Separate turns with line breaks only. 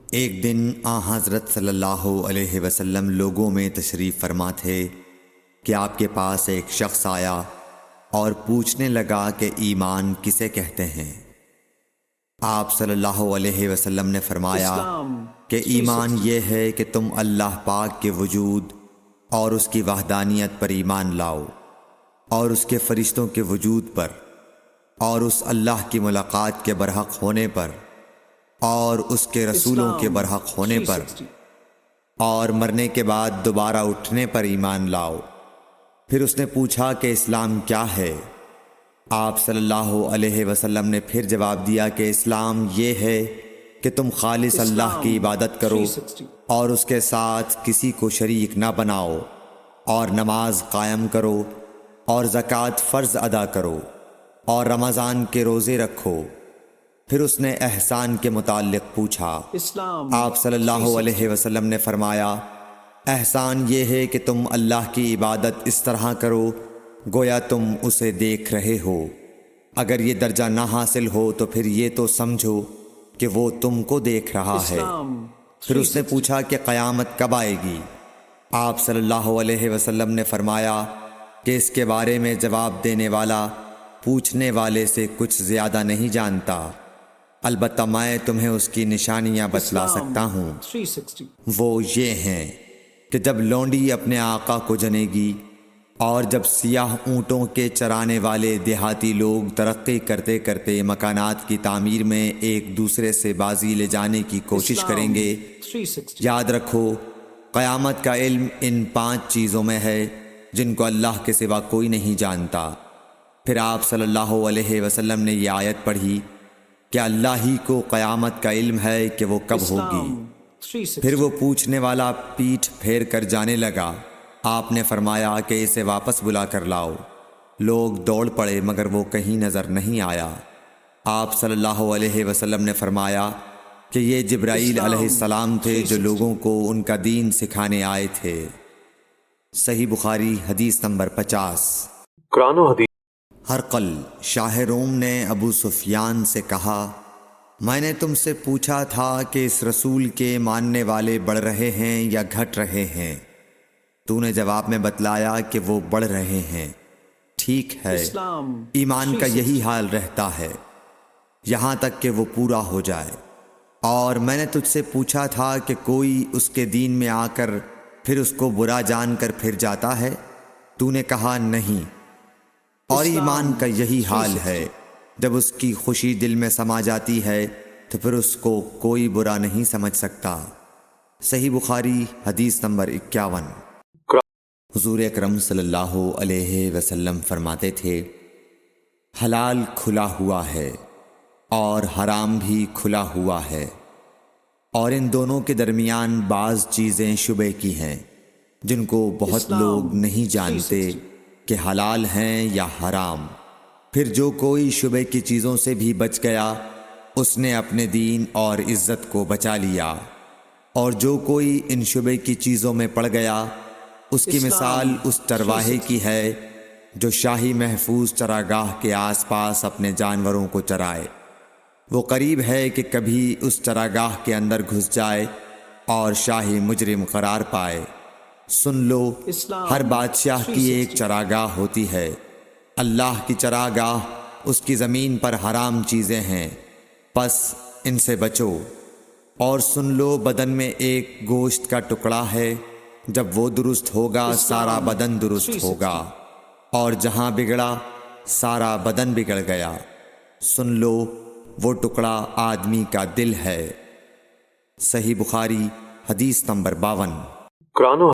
ایک دن حضرت صلی اللہ علیہ وسلم لوگوں میں تشریف فرما تھے کہ آپ کے پاس ایک شخص آیا اور پوچھنے لگا کہ ایمان کسے کہتے ہیں۔ آپ صلی اللہ علیہ وسلم نے فرمایا کہ ایمان یہ ہے کہ تم اللہ پاک کے وجود اور اس کی وحدانیت پر ایمان لاؤ، اور اس کے فرشتوں کے وجود پر، اور اس اللہ کی ملاقات کے برحق ہونے پر، اور اس کے رسولوں کے برحق ہونے پر، اور مرنے کے بعد دوبارہ اٹھنے پر ایمان لاؤ۔ پھر اس نے پوچھا کہ اسلام کیا ہے؟ آپ صلی اللہ علیہ وسلم نے پھر جواب دیا کہ اسلام یہ ہے کہ تم خالص اللہ کی عبادت کرو اور اس کے ساتھ کسی کو شریک نہ بناؤ، اور نماز قائم کرو، اور زکوٰۃ فرض ادا کرو، اور رمضان کے روزے رکھو۔ پھر اس نے احسان کے متعلق پوچھا۔ آپ صلی اللہ علیہ وسلم نے فرمایا، احسان یہ ہے کہ تم اللہ کی عبادت اس طرح کرو گویا تم اسے دیکھ رہے ہو۔ اگر یہ درجہ نہ حاصل ہو تو پھر یہ تو سمجھو کہ وہ تم کو دیکھ رہا ہے۔ پھر اس نے پوچھا کہ قیامت کب آئے گی؟ آپ صلی اللہ علیہ وسلم نے فرمایا کہ اس کے بارے میں جواب دینے والا پوچھنے والے سے کچھ زیادہ نہیں جانتا، البتہ میں تمہیں اس کی نشانیاں بتلا سکتا ہوں۔ وہ یہ ہیں کہ جب لونڈی اپنے آقا کو جنے گی، اور جب سیاہ اونٹوں کے چرانے والے دیہاتی لوگ ترقی کرتے کرتے مکانات کی تعمیر میں ایک دوسرے سے بازی لے جانے کی کوشش کریں گے، یاد رکھو قیامت کا علم ان 5 چیزوں میں ہے جن کو اللہ کے سوا کوئی نہیں جانتا۔ پھر آپ صلی اللہ علیہ وسلم نے یہ آیت پڑھی کہ اللہ ہی کو قیامت کا علم ہے کہ وہ کب ہوگی۔ پھر وہ پوچھنے والا پیٹھ پھیر کر جانے لگا۔ آپ نے فرمایا کہ اسے واپس بلا کر لاؤ۔ لوگ دوڑ پڑے مگر وہ کہیں نظر نہیں آیا۔ آپ صلی اللہ علیہ وسلم نے فرمایا کہ یہ جبرائیل علیہ السلام تھے جو لوگوں کو ان کا دین سکھانے آئے تھے۔ صحیح بخاری حدیث نمبر 50۔
قرآن و حدیث۔
ہرقل شاہ روم نے ابو سفیان سے کہا، میں نے تم سے پوچھا تھا کہ اس رسول کے ماننے والے بڑھ رہے ہیں یا گھٹ رہے ہیں؟ تو نے جواب میں بتلایا کہ وہ بڑھ رہے ہیں۔ ٹھیک ہے، ایمان کا یہی حال رہتا ہے یہاں تک کہ وہ پورا ہو جائے۔ اور میں نے تجھ سے پوچھا تھا کہ کوئی اس کے دین میں آ کر پھر اس کو برا جان کر پھر جاتا ہے؟ تو نے کہا نہیں۔ اور ایمان کا یہی حال ہے، جب اس کی خوشی دل میں سما جاتی ہے تو پھر اس کو کوئی برا نہیں سمجھ سکتا۔ صحیح بخاری حدیث نمبر 51۔ حضور اکرم صلی اللہ علیہ وسلم فرماتے تھے، حلال کھلا ہوا ہے اور حرام بھی کھلا ہوا ہے، اور ان دونوں کے درمیان بعض چیزیں شبہ کی ہیں جن کو بہت لوگ نہیں جانتے کہ حلال ہیں یا حرام۔ پھر جو کوئی شبہ کی چیزوں سے بھی بچ گیا اس نے اپنے دین اور عزت کو بچا لیا، اور جو کوئی ان شبہ کی چیزوں میں پڑ گیا اس کی مثال اس چرواہے کی ہے جو شاہی محفوظ چراگاہ کے آس پاس اپنے جانوروں کو چرائے۔ وہ قریب ہے کہ کبھی اس چراگاہ کے اندر گھس جائے اور شاہی مجرم قرار پائے۔ سن لو، ہر بادشاہ کی ایک چراگاہ ہوتی ہے۔ اللہ کی چراگاہ اس کی زمین پر حرام چیزیں ہیں، پس ان سے بچو۔ اور سن لو، بدن میں ایک گوشت کا ٹکڑا ہے، جب وہ درست ہوگا سارا بدن درست ہوگا، اور جہاں بگڑا سارا بدن بگڑ گیا۔ سن لو، وہ ٹکڑا آدمی کا دل ہے۔ صحیح بخاری حدیث نمبر 52۔